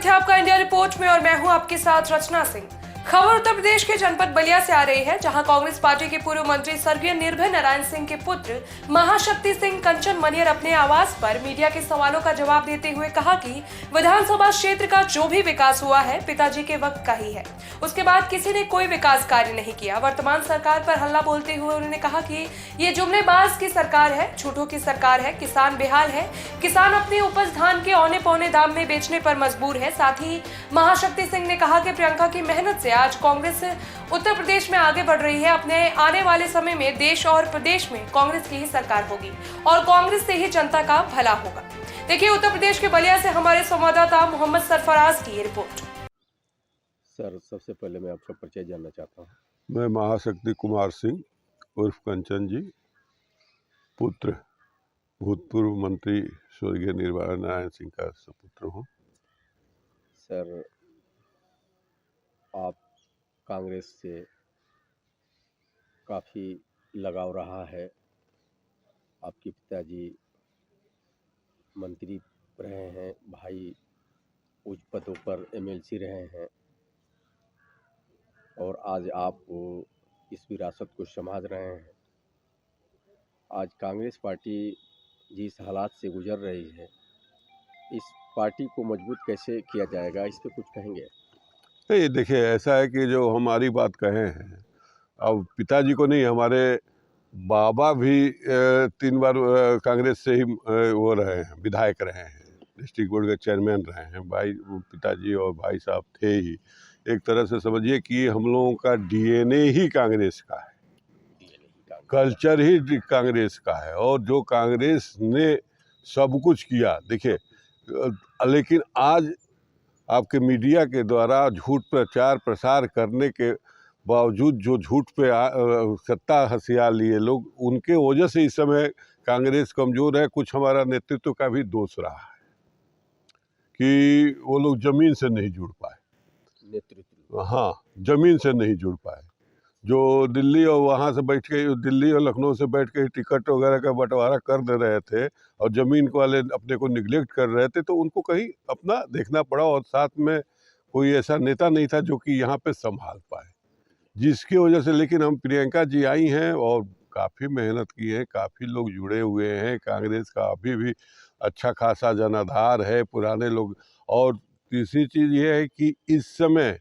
स्वागत है आपका इंडिया रिपोर्ट में और मैं हूं आपके साथ रचना सिंह। खबर उत्तर प्रदेश के जनपद बलिया से आ रही है, जहां कांग्रेस पार्टी के पूर्व मंत्री स्वर्गीय निर्भय नारायण सिंह के पुत्र महाशक्ति सिंह कंचन मनियर अपने आवास पर मीडिया के सवालों का जवाब देते हुए कहा कि विधानसभा क्षेत्र का जो भी विकास हुआ है पिताजी के वक्त का ही है। उसके बाद किसी ने कोई विकास कार्य नहीं किया। वर्तमान सरकार पर हल्ला बोलते हुए उन्होंने कहा कि ये जुमलेबाज की सरकार है, झूठों की सरकार है, किसान बेहाल है, किसान अपनी उपज धान के औने पौने दाम में बेचने पर मजबूर है। साथ ही महाशक्ति सिंह ने कहा कि प्रियंका की मेहनत से आज कांग्रेस उत्तर प्रदेश में आगे बढ़ रही है। अपने आने वाले समय में देश और प्रदेश में कांग्रेस की ही सरकार होगी और कांग्रेस से ही जनता का भला होगा। देखिए उत्तर प्रदेश के बलिया से हमारे संवाददाता मोहम्मद सरफराज की रिपोर्ट। सर, सबसे पहले मैं आपका परिचय जानना चाहता हूँ। मैं महाशक्ति कुमार सिंह उर्फ कंचन जी, पुत्र भूतपूर्व मंत्री स्वर्गीय निर्भय नारायण सिंह का सुपुत्र हूँ। सर, आप कांग्रेस से काफ़ी लगाव रहा है। आपके पिताजी मंत्री रहे हैं, भाई उच्च पदों पर एमएलसी रहे हैं और आज आप इस विरासत को संभाल रहे हैं। आज कांग्रेस पार्टी जिस हालात से गुजर रही है, इस पार्टी को मजबूत कैसे किया जाएगा, इस पे कुछ कहेंगे? ये देखिए, ऐसा है कि जो हमारी बात कहे हैं, अब पिताजी को नहीं, हमारे बाबा भी 3 बार कांग्रेस से ही वो रहे हैं, विधायक रहे हैं, डिस्ट्रिक्ट बोर्ड के चेयरमैन रहे हैं। भाई पिताजी और भाई साहब थे ही। एक तरह से समझिए कि हम लोगों का डीएनए ही कांग्रेस का है, कल्चर ही कांग्रेस का है और जो कांग्रेस ने सब कुछ किया। देखिए, लेकिन आज आपके मीडिया के द्वारा झूठ प्रचार प्रसार करने के बावजूद जो झूठ पे सत्ता हथियार लिए लोग, उनके वजह से इस समय कांग्रेस कमज़ोर है। कुछ हमारा नेतृत्व का भी दोष रहा है कि वो लोग ज़मीन से नहीं जुड़ पाए। नेतृत्व, हाँ, ज़मीन से नहीं जुड़ पाए। जो दिल्ली और वहाँ से बैठ के, दिल्ली और लखनऊ से बैठ के टिकट वगैरह का बंटवारा कर दे रहे थे और ज़मीन वाले अपने को निगलेक्ट कर रहे थे, तो उनको कहीं अपना देखना पड़ा और साथ में कोई ऐसा नेता नहीं था जो कि यहाँ पे संभाल पाए, जिसकी वजह से। लेकिन हम प्रियंका जी आई हैं और काफ़ी मेहनत की है, काफ़ी लोग जुड़े हुए हैं कांग्रेस का, अभी भी अच्छा खासा जनाधार है, पुराने लोग। और तीसरी चीज़ ये है कि इस समय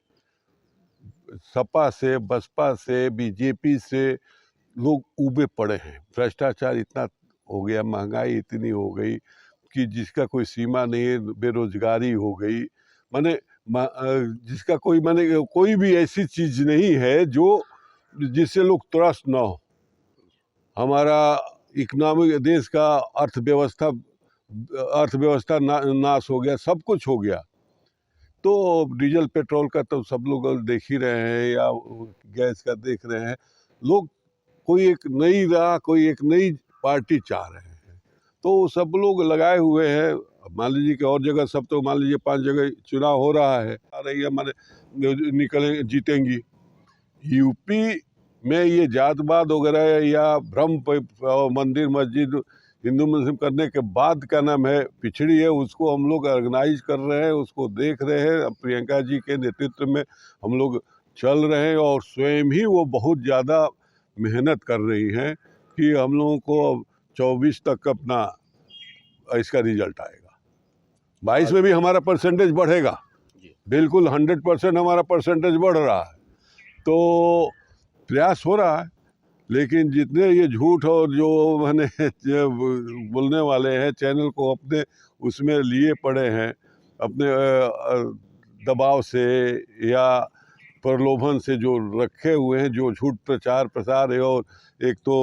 सपा से, बसपा से, बीजेपी से लोग ऊबे पड़े हैं। भ्रष्टाचार इतना हो गया, महंगाई इतनी हो गई कि जिसका कोई सीमा नहीं है, बेरोजगारी हो गई, माने जिसका कोई माने कोई भी ऐसी चीज़ नहीं है जो जिससे लोग त्रस्त ना हो। हमारा इकोनॉमिक, देश का अर्थव्यवस्था नाश हो गया, सब कुछ हो गया। तो डीजल पेट्रोल का तो सब लोग देख ही रहे हैं, या गैस का देख रहे हैं। लोग कोई एक नई राह, कोई एक नई पार्टी चाह रहे हैं, तो सब लोग लगाए हुए हैं। मान लीजिए कि और जगह सब, तो मान लीजिए 5 जगह चुनाव हो रहा है, आ रही है, माने निकले जीतेंगी। यूपी में ये जातवाद वगैरह या भ्रम मंदिर मस्जिद हिंदू मुस्लिम करने के बाद क्या नाम है पिछड़ी है, उसको हम लोग ऑर्गेनाइज कर रहे हैं, उसको देख रहे हैं। प्रियंका जी के नेतृत्व में हम लोग चल रहे हैं और स्वयं ही वो बहुत ज़्यादा मेहनत कर रही हैं कि हम लोगों को 24 तक अपना इसका रिजल्ट आएगा। 22 में भी हमारा परसेंटेज बढ़ेगा, बिल्कुल 100% हमारा परसेंटेज बढ़ रहा है। तो प्रयास हो रहा है, लेकिन जितने ये झूठ और जो मैंने बोलने वाले हैं, चैनल को अपने उसमें लिए पड़े हैं, अपने दबाव से या प्रलोभन से जो रखे हुए हैं, जो झूठ प्रचार प्रसार है। और एक तो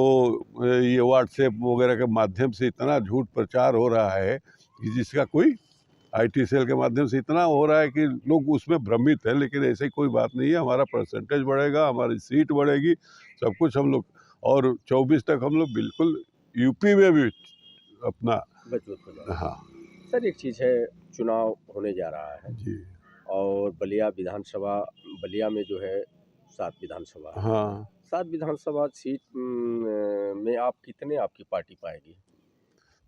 ये व्हाट्सएप वगैरह के माध्यम से इतना झूठ प्रचार हो रहा है कि जिसका कोई आईटी सेल के माध्यम से इतना हो रहा है कि लोग उसमें भ्रमित है। लेकिन ऐसी कोई बात नहीं है, हमारा परसेंटेज बढ़ेगा, हमारी सीट बढ़ेगी, सब कुछ हम लोग, और 24 तक हम लोग बिल्कुल यूपी में भी अपना मजबूत। हाँ सर, एक चीज़ है, चुनाव होने जा रहा है जी, और बलिया विधानसभा, बलिया में जो है 7 विधानसभा, हाँ 7 विधानसभा सीट में आप कितने आपकी पार्टी पाएगी?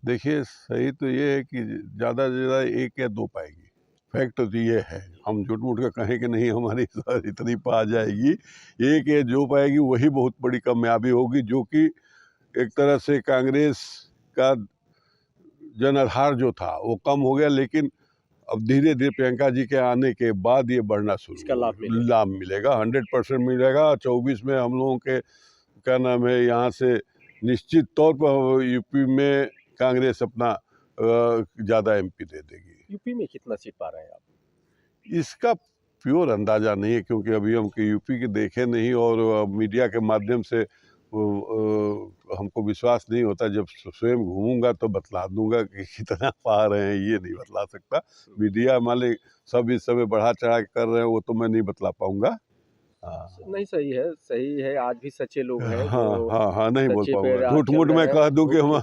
देखिए, सही तो ये है कि ज़्यादा से ज़्यादा 1 या 2 पाएगी, फैक्ट तो ये है, हम झूठ मूठ का कहें कि नहीं हमारी इतनी पा जाएगी, एक ये जो पाएगी वही बहुत बड़ी कामयाबी होगी, जो कि एक तरह से कांग्रेस का जनाधार जो था वो कम हो गया, लेकिन अब धीरे धीरे प्रियंका जी के आने के बाद ये बढ़ना शुरू इसका लाभ मिलेगा 100% मिलेगा। 24 में हम लोगों के क्या नाम है, यहाँ से निश्चित तौर पर यूपी में कांग्रेस अपना ज़्यादा एमपी दे देगी। यूपी में कितना सीट पा रहे हैं आप? इसका प्योर अंदाज़ा नहीं है, क्योंकि अभी हम यूपी के देखे नहीं, और मीडिया के माध्यम से हमको विश्वास नहीं होता। जब स्वयं घूमूंगा तो बतला दूंगा कि कितना पा रहे हैं, ये नहीं बतला सकता। मीडिया वाले सब इस समय बढ़ा चढ़ा के कर रहे हैं, वो तो मैं नहीं बतला पाऊंगा। नहीं, सही है। आज भी सच्चे लोग हैं। हाँ, नहीं बोल पाऊंगा, झूठ मूठ मैं कह दूं कि हम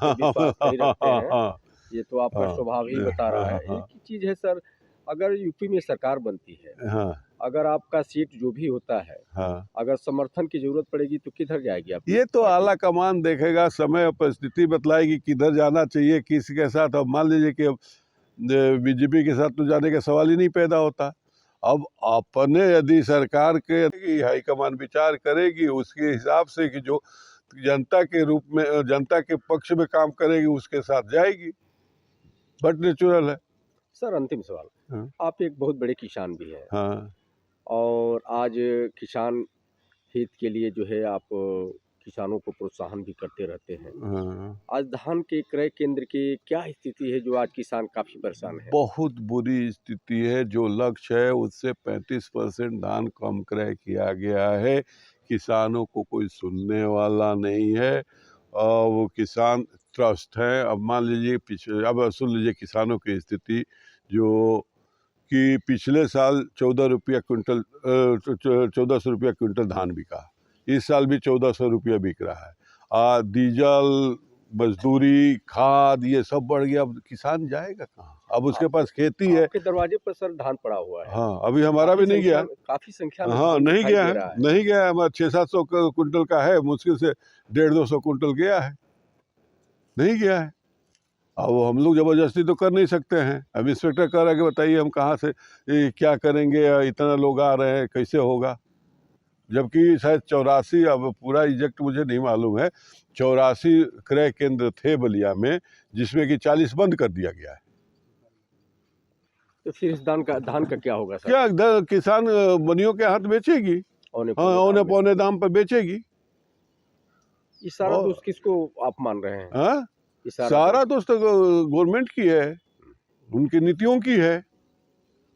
ये तो आपका स्वभाव ही बता रहा है। एक चीज है सर, अगर यूपी में सरकार बनती है, अगर आपका सीट जो भी होता है, अगर समर्थन की जरूरत पड़ेगी तो किधर जाएगी आप? ये तो आला कमान देखेगा, समय और परिस्थिति बतलाएगी किधर जाना चाहिए, किसके साथ। अब मान लीजिए कि बीजेपी के साथ तो जाने का सवाल ही नहीं पैदा होता। अब अपने यदि सरकार के हाईकमान विचार करेगी, उसके हिसाब से कि जो जनता के रूप में, जनता के पक्ष में काम करेगी, उसके साथ जाएगी। बट नेचुरल है। सर अंतिम सवाल, आप एक बहुत बड़े किसान भी हैं। हाँ। और आज किसान हित के लिए जो है आप किसानों को प्रोत्साहन भी करते रहते हैं। आज धान के क्रय केंद्र की क्या स्थिति है, जो आज किसान काफी परेशान है? बहुत बुरी स्थिति है। जो लक्ष्य है उससे 35% धान कम क्रय किया गया है। किसानों को कोई सुनने वाला नहीं है, और वो किसान त्रस्त हैं। अब मान लीजिए अब सुन लीजिए किसानों की स्थिति, जो कि पिछले साल 14 रुपया क्विंटल 1400 रुपया क्विंटल धान बिका, इस साल भी 1400 रुपया बिक रहा है। डीजल, मजदूरी, खाद, ये सब बढ़ गया। अब किसान जाएगा कहाँ? अब उसके पास खेती है। आपके दरवाजे पर सर धान पड़ा हुआ है। हाँ, अभी हमारा भी नहीं गया, काफी संख्या में। हाँ, नहीं गया है, नहीं गया है। हमारा 600-700 क्विंटल का है, मुश्किल से 150-200 क्विंटल गया है, नहीं गया है। अब हम लोग जबरदस्ती तो कर नहीं सकते हैं। अब इंस्पेक्टर कह रहा है कि बताइए हम कहाँ से क्या करेंगे, इतना लोग आ रहे हैं, कैसे होगा? जबकि शायद 84, अब पूरा एग्जैक्ट मुझे नहीं मालूम है, 84 क्रय केंद्र थे बलिया में, जिसमें कि 40 बंद कर दिया गया है। तो फिर इस धान का क्या होगा सर? क्या किसान बनियों के हाथ बेचेगी, औने पौने दाम पर बेचेगी। इस सारा दोष किसको आप मान रहे हैं? सारा दोस्त गवर्नमेंट की है, उनकी नीतियों की है,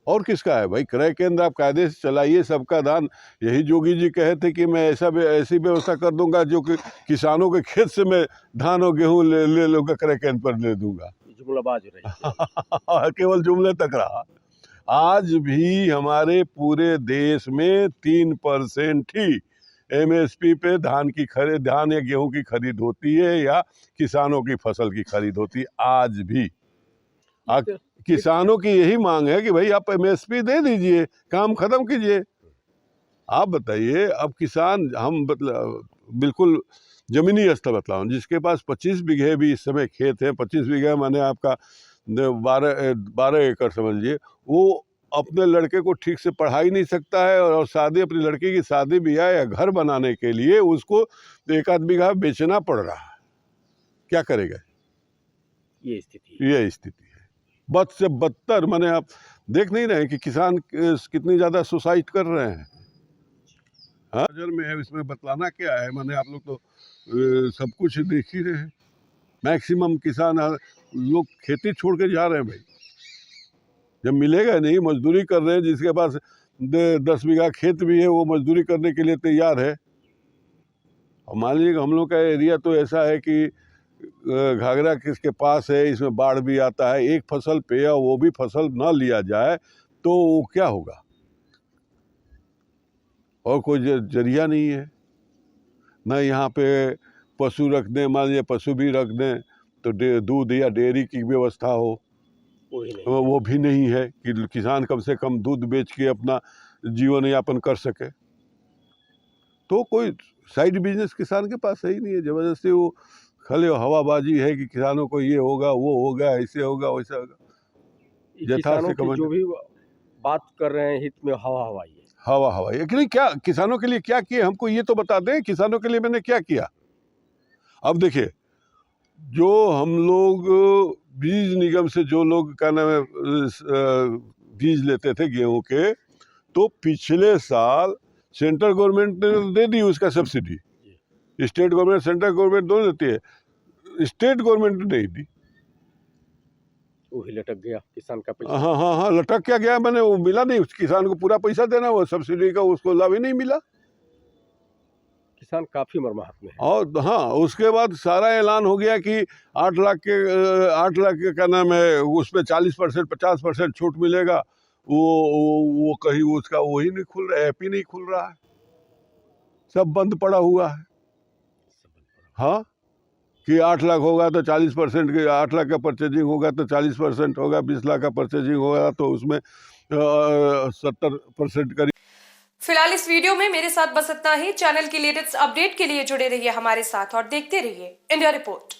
और किसका है भाई? क्रय केंद्र आप कायदे से चलाइए, सबका दान। यही जोगी जी कहे थे कि मैं ऐसी व्यवस्था कर दूंगा जो कि किसानों के खेत से मैं धान और गेहूं ले लूंगा, क्रय केंद्र पर ले दूंगा। जुमलाबाज रही केवल जुमले तक रहा। आज भी हमारे पूरे देश में 3% ही MSP पे धान या गेहूं की खरीद होती है, या किसानों की फसल की खरीद होती है। आज भी किसानों की यही मांग है कि भाई आप MSP दे दीजिए, काम खत्म कीजिए। आप बताइए, अब किसान, हम बिल्कुल जमीनी स्तर बतलाऊं, जिसके पास 25 बीघे भी इस समय खेत है, 25 बीघे माने आपका 12 एकड़ समझिए, वो अपने लड़के को ठीक से पढ़ा ही नहीं सकता है, और अपनी लड़की की शादी ब्याह या घर बनाने के लिए उसको 1 बीघा बेचना पड़ रहा है। क्या करेगा? ये स्थिति है। बद से बदतर, माने आप देख नहीं रहे कि किसान कितनी ज़्यादा सुसाइड कर रहे हैं। हाँ, नजर में है, इसमें बतलाना क्या है? माने आप लोग तो सब कुछ देख ही रहे हैं। मैक्सिमम किसान लोग खेती छोड़ के जा रहे हैं भाई, जब मिलेगा नहीं। मजदूरी कर रहे हैं, जिसके पास 10 बीघा खेत भी है वो मजदूरी करने के लिए तैयार है। और मान लीजिए हम लोग का एरिया तो ऐसा है कि घाघरा किसके पास है, इसमें बाढ़ भी आता है। एक फसल पे या वो भी फसल ना लिया जाए तो वो क्या होगा? और कोई जरिया नहीं है ना। यहाँ पे पशु रख दें, मान लीजिए पशु भी रख दें तो दूध या डेयरी की व्यवस्था हो, वो भी नहीं है कि किसान कम से कम दूध बेच के अपना जीवन यापन कर सके। तो कोई साइड बिजनेस किसान के पास सही नहीं है। जबरदस्ती वो खाली हवाबाजी है कि किसानों को ये होगा, वो होगा, ऐसे होगा, वैसा होगा। किसानों की जो भी बात कर रहे हैं हित में हवा हवाई है। हवा हवाई है कि नहीं? क्या किसानों के लिए क्या किया, हमको ये तो बता दें, किसानों के लिए मैंने क्या किया। अब देखिए, जो हम लोग बीज निगम से जो लोग क्या नाम है बीज लेते थे गेहूं के, तो पिछले साल सेंट्रल गवर्नमेंट ने दे दी उसका subsidy. State government central government दोनों देती है, स्टेट गवर्नमेंट ने नहीं दी। वही लटक गया किसान का पैसा। हाँ, लटक क्या गया, मैंने वो मिला नहीं, उस किसान को पूरा पैसा देना, वो सब्सिडी का उसको लाभ ही नहीं मिला। किसान काफी मरमाहत में है। और हाँ, उसके बाद सारा ऐलान हो गया कि 8 लाख के क्या नाम है उसमें 40% 50% छूट मिलेगा। वो कहीं उसका वही नहीं खुल रहा है, ऐप ही नहीं खुल रहा है, सब बंद पड़ा हुआ है। हाँ, कि 8 लाख होगा तो 40% के, 8 लाख का परचेजिंग होगा तो 40% होगा, 20 लाख का परचेजिंग होगा तो उसमें 70% का। फिलहाल इस वीडियो में मेरे साथ बस इतना ही। चैनल की लेटेस्ट अपडेट के लिए जुड़े रहिए हमारे साथ और देखते रहिए इंडिया रिपोर्ट।